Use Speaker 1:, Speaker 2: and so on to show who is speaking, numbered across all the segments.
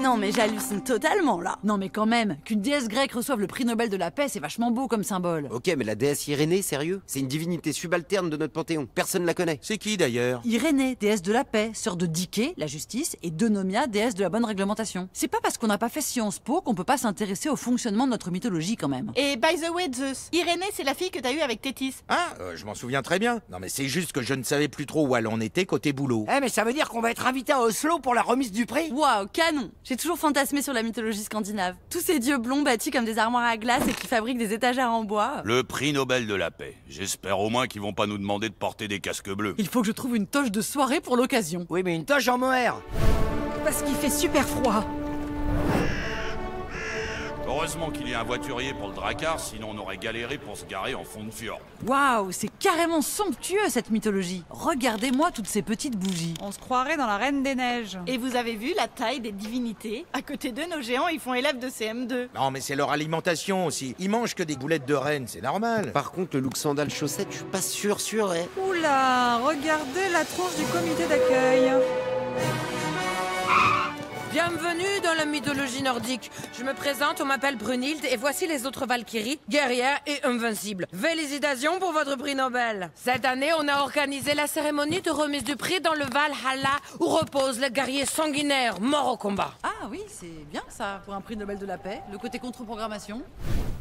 Speaker 1: non, mais j'hallucine totalement, là.
Speaker 2: Non mais quand même, qu'une déesse grecque reçoive le prix Nobel de la paix, c'est vachement beau comme symbole.
Speaker 3: Ok, mais la déesse Irénée, sérieux? C'est une divinité subalterne de notre panthéon. Personne la connaît.
Speaker 4: C'est qui d'ailleurs?
Speaker 2: Irénée, déesse de la paix, sœur de Dike, la justice, et d'Eunomia, déesse de la bonne réglementation. C'est pas parce qu'on n'a pas fait Sciences Po qu'on peut pas s'intéresser au fonctionnement de notre mythologie quand même.
Speaker 5: Et by the way, Zeus, Irénée, c'est la fille que t'as eue avec Thétis.
Speaker 4: Ah, je m'en souviens très bien. Non mais c'est juste que je ne savais plus trop où elle en était côté boulot.
Speaker 6: Eh, mais ça veut dire qu'on va être invité à Oslo pour la remise du prix?
Speaker 1: Waouh, canon. J'ai toujours fantasmé sur la mythologie scandinave. Tous ces dieux blonds bâtis comme des armoires à glace et qui fabriquent des étagères en bois.
Speaker 7: Le prix Nobel de la paix. J'espère au moins qu'ils vont pas nous demander de porter des casques bleus.
Speaker 2: Il faut que je trouve une toche de soirée pour l'occasion.
Speaker 6: Oui, mais une toche en mohair.
Speaker 2: Parce qu'il fait super froid.
Speaker 7: Heureusement qu'il y a un voiturier pour le Drakkar, sinon on aurait galéré pour se garer en fond de fjord.
Speaker 2: Waouh, c'est carrément somptueux cette mythologie. Regardez-moi toutes ces petites bougies.
Speaker 8: On se croirait dans la Reine des Neiges.
Speaker 5: Et vous avez vu la taille des divinités? À côté d'eux, nos géants, ils font élèves de CM2.
Speaker 4: Non mais c'est leur alimentation aussi. Ils mangent que des boulettes de reine, c'est normal.
Speaker 3: Par contre, le look sandales chaussettes, je suis pas sûr,
Speaker 8: Oula, regardez la tronche du comité d'accueil.
Speaker 9: Bienvenue dans la mythologie nordique. Je me présente, on m'appelle Brunhild et voici les autres Valkyries, guerrières et invincibles. Félicitations pour votre prix Nobel. Cette année, on a organisé la cérémonie de remise du prix dans le Valhalla où repose le guerrier sanguinaire mort au combat.
Speaker 2: Ah oui, c'est bien ça, pour un prix Nobel de la paix, le côté contre-programmation.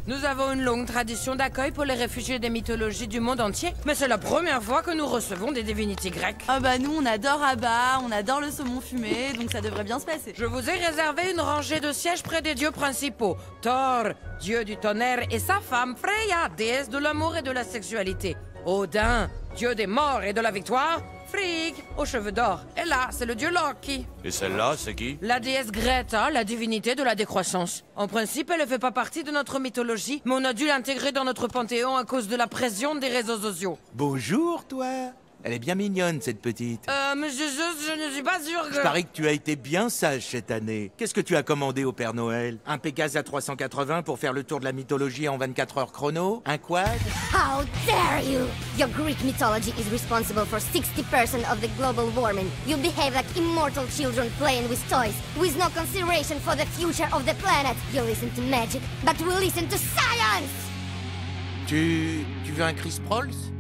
Speaker 9: Nous avons une longue tradition d'accueil pour les réfugiés des mythologies du monde entier, mais c'est la première fois que nous recevons des divinités grecques.
Speaker 1: Ah bah nous, on adore Abba, on adore le saumon fumé, donc ça devrait bien se passer.
Speaker 9: Je vous ai réservé une rangée de sièges près des dieux principaux. Thor, dieu du tonnerre, et sa femme Freya, déesse de l'amour et de la sexualité. Odin, dieu des morts et de la victoire. Frigg, aux cheveux d'or. Et là, c'est le dieu Loki.
Speaker 7: Et celle-là, c'est qui?
Speaker 9: La déesse Greta, la divinité de la décroissance. En principe, elle ne fait pas partie de notre mythologie, mais on a dû l'intégrer dans notre panthéon à cause de la pression des réseaux sociaux.
Speaker 4: Bonjour toi. Elle est bien mignonne cette petite.
Speaker 9: Monsieur Zeus, je ne suis pas sûr que...
Speaker 4: Je parie que tu as été bien sage cette année. Qu'est-ce que tu as commandé au Père Noël? Un Pégase à 380 pour faire le tour de la mythologie en 24 heures chrono? Un quad?
Speaker 10: How dare you! Your Greek mythology is responsible for 60% of the global warming. You behave like immortal children playing with toys, with no consideration for the future of the planet. You listen to magic, but we listen to science!
Speaker 4: Tu veux un Chris Prolls?